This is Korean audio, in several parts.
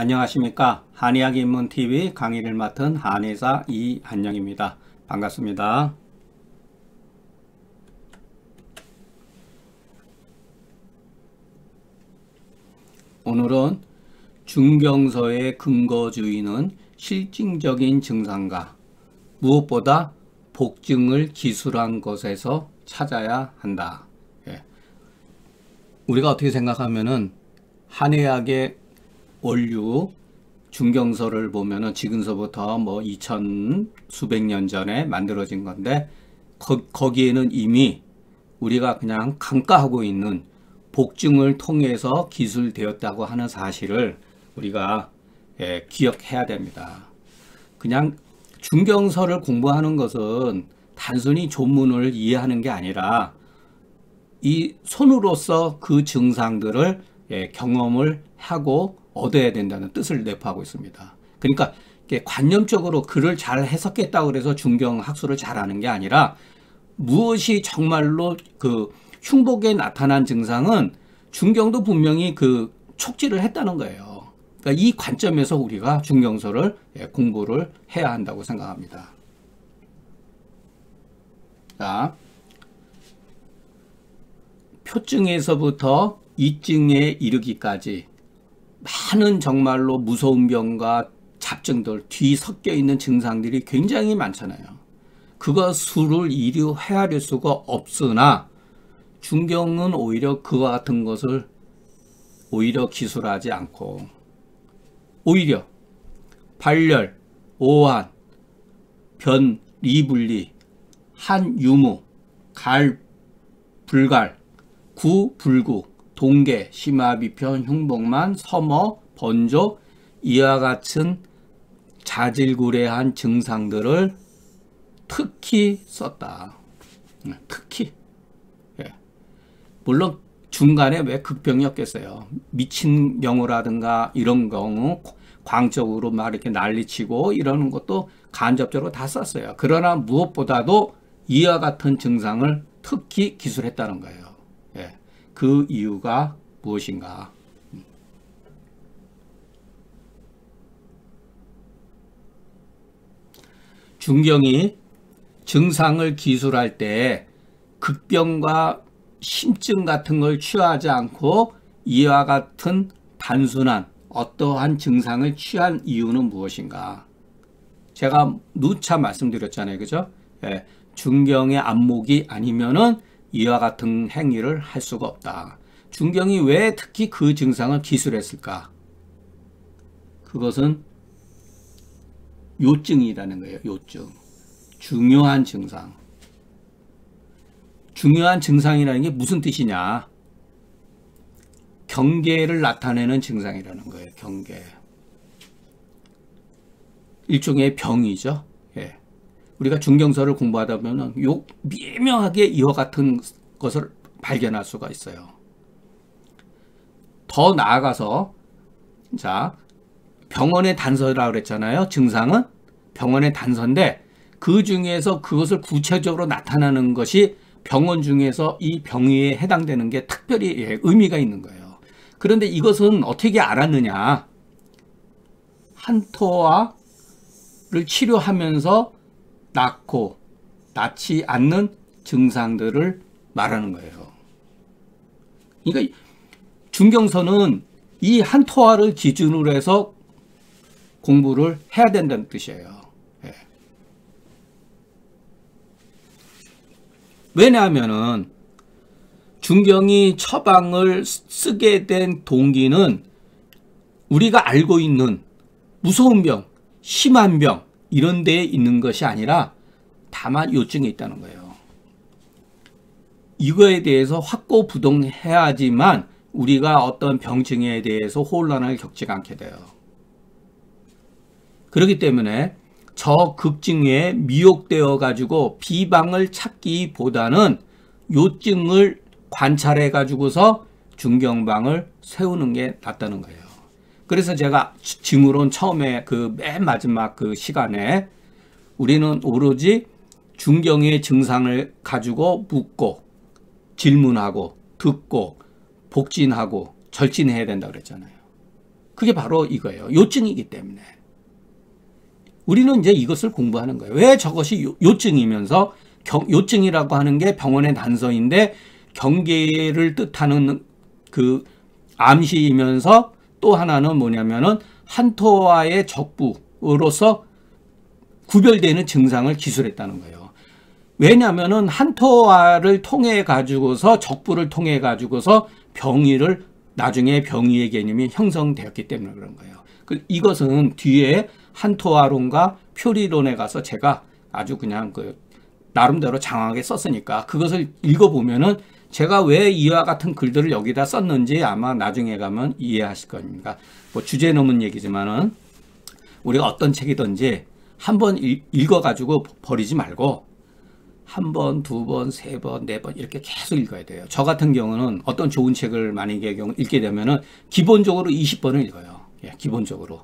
안녕하십니까. 한의학입문TV 강의를 맡은 한의사 이한영입니다. 반갑습니다. 오늘은 중경서의 근거주의는 실증적인 증상과 무엇보다 복증을 기술한 것에서 찾아야 한다. 우리가 어떻게 생각하면은 한의학의 원류 중경서를 보면은 지금서부터 뭐 2000 수백 년 전에 만들어진 건데 거기에는 이미 우리가 그냥 간과하고 있는 복증을 통해서 기술되었다고 하는 사실을 우리가 기억해야 됩니다. 그냥 중경서를 공부하는 것은 단순히 조문을 이해하는 게 아니라 이 손으로서 그 증상들을 경험을 하고 얻어야 된다는 뜻을 내포하고 있습니다. 그러니까 관념적으로 글을 잘 해석했다고 해서 중경 학술을 잘하는 게 아니라 무엇이 정말로 그 흉복에 나타난 증상은 중경도 분명히 그 촉지를 했다는 거예요. 그러니까 이 관점에서 우리가 중경서를 공부를 해야 한다고 생각합니다. 자, 표증에서부터 이증에 이르기까지 많은 정말로 무서운 병과 잡증들 뒤 섞여 있는 증상들이 굉장히 많잖아요. 그거 수를 이루 헤아릴 수가 없으나 중경은 오히려 그와 같은 것을 오히려 기술하지 않고 오히려 발열, 오한, 변, 리분리, 한유무, 갈, 불갈, 구, 불구, 동계, 심화비편, 흉복만, 서머, 번조 이와 같은 자질구레한 증상들을 특히 썼다. 특히. 물론 중간에 왜 극병이 없겠어요. 미친 경우라든가 이런 경우 광적으로 막 이렇게 난리치고 이러는 것도 간접적으로 다 썼어요. 그러나 무엇보다도 이와 같은 증상을 특히 기술했다는 거예요. 그 이유가 무엇인가? 중경이 증상을 기술할 때 극병과 심증 같은 걸 취하지 않고 이와 같은 단순한 어떠한 증상을 취한 이유는 무엇인가? 제가 누차 말씀드렸잖아요. 그죠? 중경의 안목이 아니면은 이와 같은 행위를 할 수가 없다. 중경이 왜 특히 그 증상을 기술했을까? 그것은 요증이라는 거예요. 요증. 중요한 증상. 중요한 증상이라는 게 무슨 뜻이냐? 경계를 나타내는 증상이라는 거예요. 경계. 일종의 병이죠. 우리가 중경서를 공부하다 보면 미묘하게 이와 같은 것을 발견할 수가 있어요. 더 나아가서 자, 병원의 단서라고 그랬잖아요. 증상은 병원의 단서인데 그 중에서 그것을 구체적으로 나타나는 것이 병원 중에서 이 병에 해당되는 게 특별히 의미가 있는 거예요. 그런데 이것은 어떻게 알았느냐? 한토화를 치료하면서 낫고 낫지 않는 증상들을 말하는 거예요. 그러니까 중경서는 이 한토화를 기준으로 해서 공부를 해야 된다는 뜻이에요. 왜냐하면은 중경이 처방을 쓰게 된 동기는 우리가 알고 있는 무서운 병, 심한 병 이런 데에 있는 것이 아니라 다만 요증에 있다는 거예요. 이거에 대해서 확고부동해야지만 우리가 어떤 병증에 대해서 혼란을 겪지 않게 돼요. 그렇기 때문에 저 극증에 미혹되어 가지고 비방을 찾기보다는 요증을 관찰해 가지고서 중경방을 세우는 게 낫다는 거예요. 그래서 제가 지금으론 처음에 그 맨 마지막 그 시간에 우리는 오로지 중경의 증상을 가지고 묻고 질문하고 듣고 복진하고 절진해야 된다고 그랬잖아요. 그게 바로 이거예요. 요증이기 때문에. 우리는 이제 이것을 공부하는 거예요. 왜 저것이 요증이면서 요증이라고 하는 게 병원의 단서인데 경계를 뜻하는 그 암시이면서 또 하나는 뭐냐면은 한토와의 적부로서 구별되는 증상을 기술했다는 거예요. 왜냐하면은 한토와를 통해 가지고서 적부를 통해 가지고서 병의를 나중에 병의의 개념이 형성되었기 때문에 그런 거예요. 이것은 뒤에 한토화론과 표리론에 가서 제가 아주 그냥 그 나름대로 장황하게 썼으니까 그것을 읽어보면은 제가 왜 이와 같은 글들을 여기다 썼는지 아마 나중에 가면 이해하실 겁니다. 뭐 주제 넘은 얘기지만은 우리가 어떤 책이든지 한번 읽어가지고 버리지 말고 한 번, 두 번, 세 번, 네 번 이렇게 계속 읽어야 돼요. 저 같은 경우는 어떤 좋은 책을 만약에 읽게 되면은 기본적으로 20번을 읽어요. 예, 기본적으로.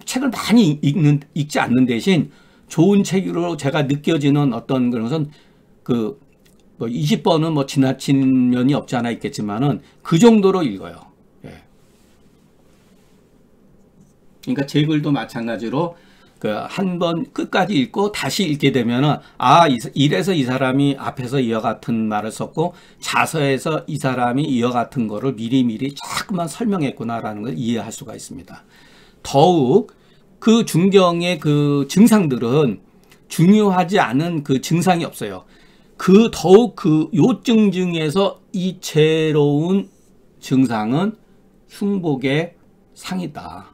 책을 많이 읽지 않는 대신 좋은 책으로 제가 느껴지는 어떤 그런 것은 뭐 20번은 뭐 지나친 면이 없지 않아 있겠지만은 그 정도로 읽어요. 예. 그러니까 제 글도 마찬가지로 한 번 끝까지 읽고 다시 읽게 되면은 이래서 이 사람이 앞에서 이와 같은 말을 썼고 자서에서 이 사람이 이와 같은 거를 미리미리 자꾸만 설명했구나라는 걸 이해할 수가 있습니다. 더욱 그 중경의 그 증상들은 중요하지 않은 그 증상이 없어요. 더욱 그 요증 중에서 이채로운 증상은 흉복의 상이다.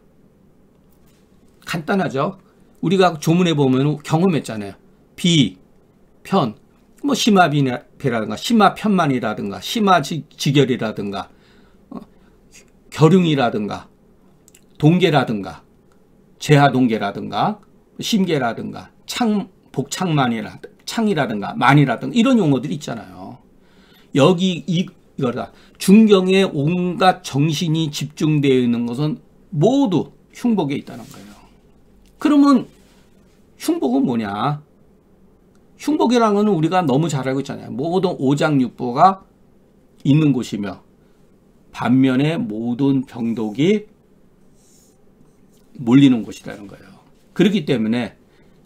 간단하죠? 우리가 조문에 보면 경험했잖아요. 비, 편, 뭐 심화비라든가 심화편만이라든가 심화지결이라든가 결흉이라든가 동계라든가 재하동계라든가 심계라든가 창이라든가 만이라든가 이런 용어들이 있잖아요. 여기 이거다. 중경의 온갖 정신이 집중되어 있는 것은 모두 흉복에 있다는 거예요. 그러면 흉복은 뭐냐? 흉복이라는 것은 우리가 너무 잘 알고 있잖아요. 모든 오장육부가 있는 곳이며 반면에 모든 병독이 몰리는 곳이라는 거예요. 그렇기 때문에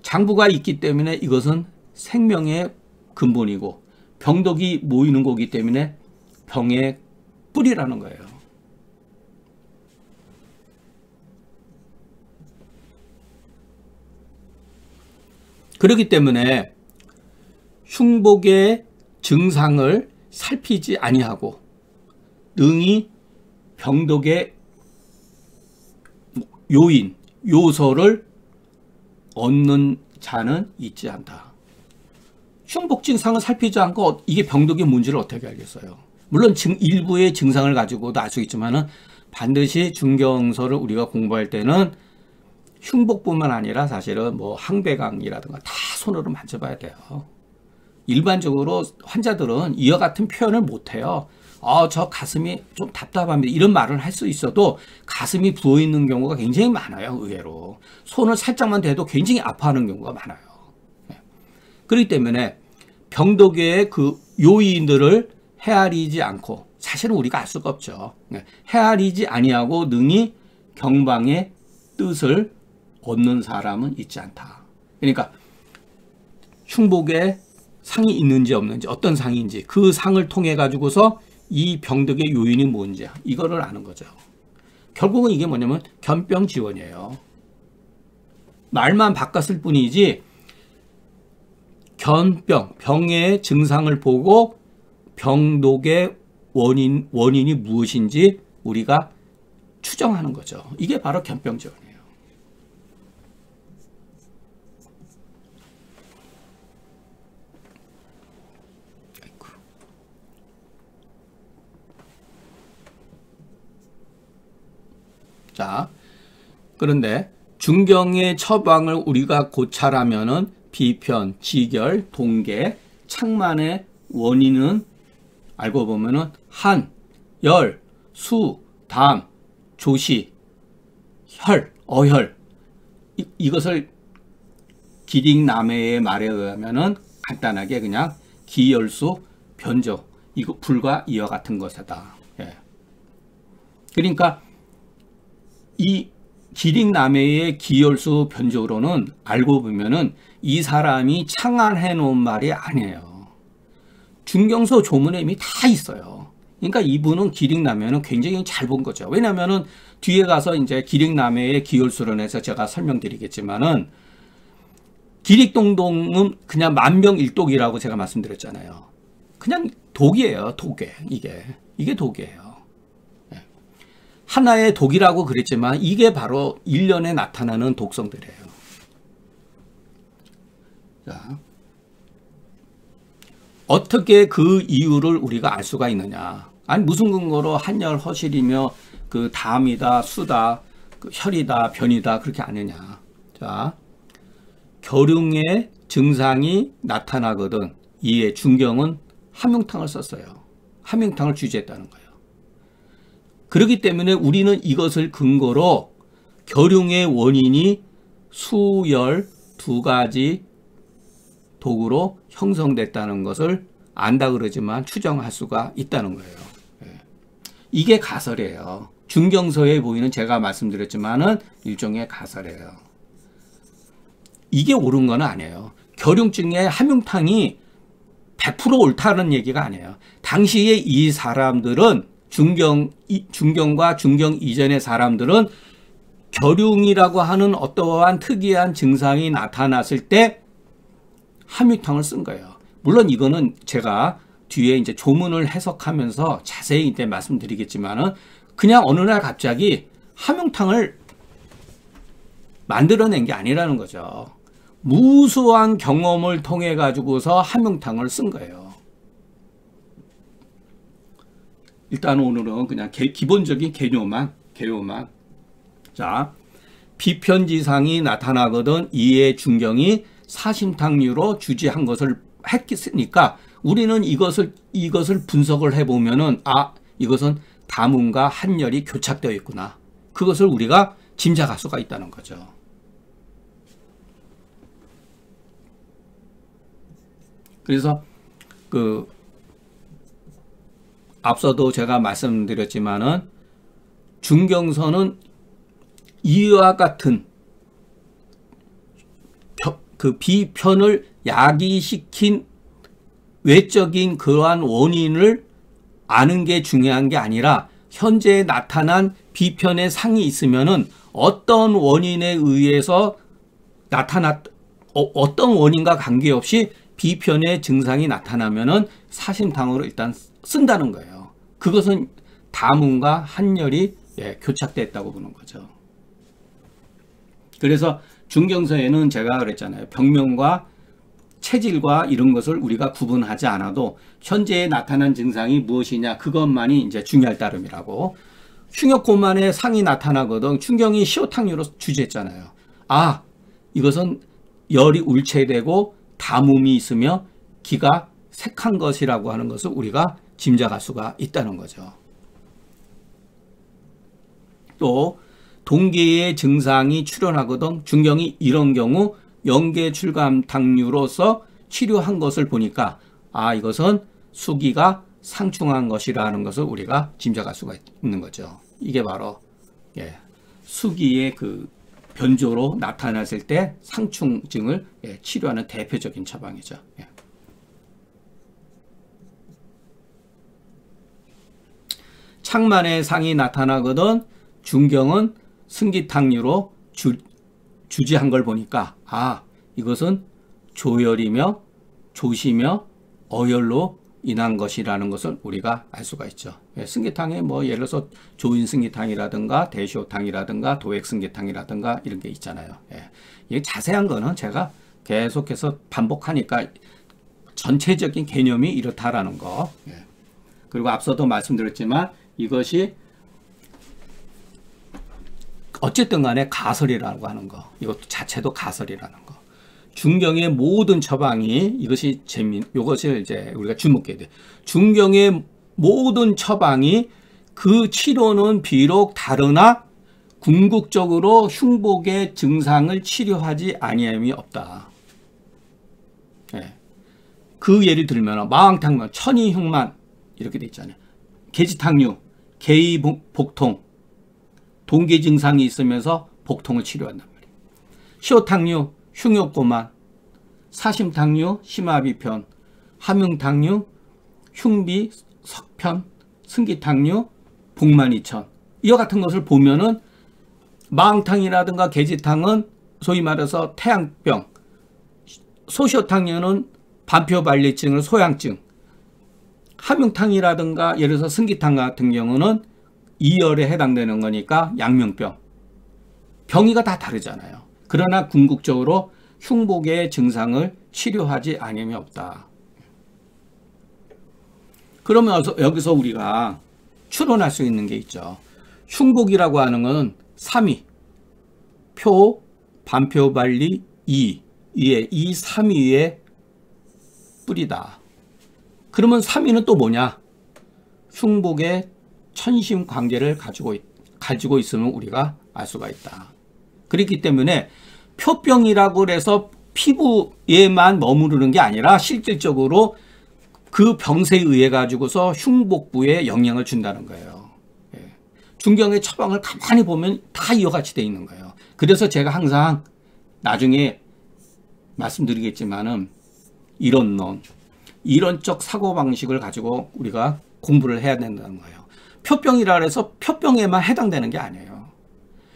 장부가 있기 때문에 이것은 생명의 근본이고 병독이 모이는 거기 때문에 병의 뿌리라는 거예요. 그렇기 때문에 흉복의 증상을 살피지 아니하고 능히 병독의 요인, 요소를 얻는 자는 있지 않다. 흉복 증상을 살피지 않고 이게 병독의 뭔지를 어떻게 알겠어요? 물론 일부의 증상을 가지고도 알 수 있지만은 반드시 중경서를 우리가 공부할 때는 흉복뿐만 아니라 사실은 뭐 항배강이라든가 다 손으로 만져봐야 돼요. 일반적으로 환자들은 이와 같은 표현을 못해요. 저 가슴이 좀 답답합니다. 이런 말을 할 수 있어도 가슴이 부어있는 경우가 굉장히 많아요. 의외로. 손을 살짝만 대도 굉장히 아파하는 경우가 많아요. 그렇기 때문에 병독의 그 요인들을 헤아리지 않고 사실은 우리가 알 수가 없죠. 헤아리지 아니하고 능히 경방의 뜻을 얻는 사람은 있지 않다. 그러니까 흉복에 상이 있는지 없는지 어떤 상인지 그 상을 통해 가지고서 이 병독의 요인이 뭔지 이거를 아는 거죠. 결국은 이게 뭐냐면 견병지원이에요. 말만 바꿨을 뿐이지 병의 증상을 보고 병독의 원인이 무엇인지 우리가 추정하는 거죠. 이게 바로 견병지원이에요. 자, 그런데 중경의 처방을 우리가 고찰하면은 비편, 지결, 동계, 창만의 원인은 알고 보면은 한, 열, 수, 담, 조시, 혈, 어혈 이것을 기딩남해의 말에 의하면은 간단하게 그냥 기열수, 변조 이거 불과 이와 같은 것이다. 예. 그러니까 이 기릭남해의 기혈수 변조로는 알고 보면은 이 사람이 창안해 놓은 말이 아니에요. 중경서 조문에 이미 다 있어요. 그러니까 이분은 기릭남해는 굉장히 잘 본 거죠. 왜냐면은 뒤에 가서 이제 기릭남해의 기혈수론에서 제가 설명드리겠지만은 기릭동동은 그냥 만병일독이라고 제가 말씀드렸잖아요. 그냥 독이에요. 독에 이게 독이에요. 하나의 독이라고 그랬지만 이게 바로 일련에 나타나는 독성들이에요. 자, 어떻게 그 이유를 우리가 알 수가 있느냐? 아니 무슨 근거로 한열 허실이며 그 담이다, 수다, 그 혈이다, 변이다 그렇게 아느냐? 자, 결흉의 증상이 나타나거든. 이에 중경은 함용탕을 썼어요. 함용탕을 주제했다는 거예요. 그렇기 때문에 우리는 이것을 근거로 결흉의 원인이 수열 두 가지 독으로 형성됐다는 것을 안다 그러지만 추정할 수가 있다는 거예요. 이게 가설이에요. 중경서에 보이는 제가 말씀드렸지만은 일종의 가설이에요. 이게 옳은 건 아니에요. 결흉증의 함용탕이 100% 옳다는 얘기가 아니에요. 당시에 이 사람들은 중경과 중경 이전의 사람들은 결흉이라고 하는 어떠한 특이한 증상이 나타났을 때 함유탕을 쓴 거예요. 물론 이거는 제가 뒤에 이제 조문을 해석하면서 자세히 이제 말씀드리겠지만은 그냥 어느 날 갑자기 함유탕을 만들어낸 게 아니라는 거죠. 무수한 경험을 통해 가지고서 함유탕을 쓴 거예요. 일단 오늘은 그냥 기본적인 개요만. 자, 비편지상이 나타나거든 이에 중경이 사심탕류로 주지한 것을 했으니까 우리는 이것을 분석을 해보면은 이것은 다문과 한열이 교착되어 있구나. 그것을 우리가 짐작할 수가 있다는 거죠. 그래서 앞서도 제가 말씀드렸지만은 중경서는 이와 같은 그 비편을 야기시킨 외적인 그러한 원인을 아는 게 중요한 게 아니라 현재 나타난 비편의 상이 있으면은 어떤 원인에 의해서 어떤 원인과 관계없이 비편의 증상이 나타나면은 사심탕으로 일단 쓴다는 거예요. 그것은 다문과 한열이 교착됐다고 보는 거죠. 그래서 중경서에는 제가 그랬잖아요. 병명과 체질과 이런 것을 우리가 구분하지 않아도 현재에 나타난 증상이 무엇이냐 그것만이 이제 중요할 따름이라고. 흉역고만의 상이 나타나거든 중경이 시오탕류로 주제했잖아요. 이것은 열이 울체되고 담음이 있으며 기가 색한 것이라고 하는 것을 우리가 짐작할 수가 있다는 거죠. 또 동계의 증상이 출현하거든 중경이 이런 경우 영계출감탕류로서 치료한 것을 보니까 이것은 수기가 상충한 것이라는 것을 우리가 짐작할 수가 있는 거죠. 이게 바로 수기의 그 변조로 나타났을 때 상충증을 치료하는 대표적인 처방이죠. 창만의 상이 나타나거든 중경은 승기탕류로 주지한 걸 보니까 이것은 조열이며 조시며 어열로 인한 것이라는 것을 우리가 알 수가 있죠. 승기탕에 예를 들어서 조인승기탕이라든가 대시호탕이라든가 도액승기탕이라든가 이런 게 있잖아요. 이 자세한 거는 제가 계속해서 반복하니까 전체적인 개념이 이렇다라는 거. 그리고 앞서도 말씀드렸지만 이것이 어쨌든 간에 가설이라고 하는 거. 이것도 자체도 가설이라는 거. 중경의 모든 처방이 이것을 이제 우리가 주목해야 돼. 중경의 모든 처방이 그 치료는 비록 다르나 궁극적으로 흉복의 증상을 치료하지 아니함이 없다. 그 예를 들면 마왕탕만, 천이흉만 이렇게 돼 있잖아요. 계지탕류, 개의복통, 동기 증상이 있으면서 복통을 치료한단 말이에요. 시오탕류, 흉욕고만, 사심탕류, 심화비편, 함흥탕류, 흉비, 석편, 승기탕류, 복만이천 이와 같은 것을 보면은 마왕탕이라든가 계지탕은 소위 말해서 태양병, 소시오탕류는 반표발리증을 소양증, 함흥탕이라든가 예를 들어서 승기탕 같은 경우는 이열에 해당되는 거니까 양명병. 병이가 다 다르잖아요. 그러나 궁극적으로 흉복의 증상을 치료하지 않음이 없다. 그러면 여기서 우리가 추론할 수 있는 게 있죠. 흉복이라고 하는 것은 3위, 표, 반표발리, 이 3위의 뿌리다. 그러면 3위는 또 뭐냐? 흉복의 천심 관계를 가지고 있으면 우리가 알 수가 있다. 그렇기 때문에 표병이라고 해서 피부에만 머무르는 게 아니라 실질적으로 그 병세에 의해 가지고서 흉복부에 영향을 준다는 거예요. 중경의 처방을 가만히 보면 다 이와 같이 되어 있는 거예요. 그래서 제가 항상 나중에 말씀드리겠지만은 이론적 사고방식을 가지고 우리가 공부를 해야 된다는 거예요. 표병이라 해서 표병에만 해당되는 게 아니에요.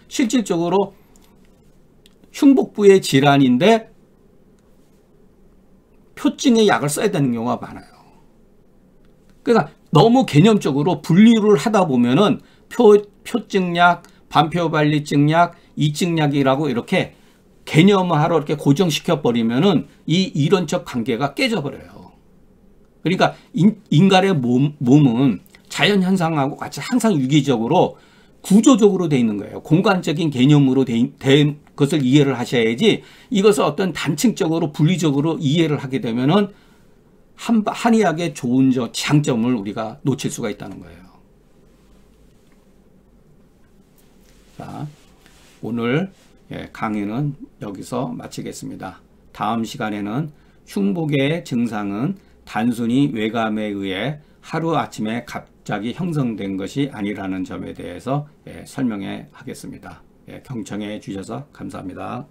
실질적으로 흉복부의 질환인데 표증의 약을 써야 되는 경우가 많아요. 그러니까 너무 개념적으로 분류를 하다 보면은 표증약, 반표발리증약, 이증약이라고 이렇게 개념화로 이렇게 고정시켜 버리면은 이 이론적 관계가 깨져 버려요. 그러니까 인간의 몸은 자연 현상하고 같이 항상 유기적으로 구조적으로 되어 있는 거예요. 공간적인 개념으로 된 것을 이해를 하셔야지 이것을 어떤 단층적으로 분리적으로 이해를 하게 되면은 한의학의 좋은 장점을 우리가 놓칠 수가 있다는 거예요. 자, 오늘 강의는 여기서 마치겠습니다. 다음 시간에는 흉복의 증상은 단순히 외감에 의해 하루아침에 갑자기 형성된 것이 아니라는 점에 대해서 설명해 하겠습니다. 경청해 주셔서 감사합니다.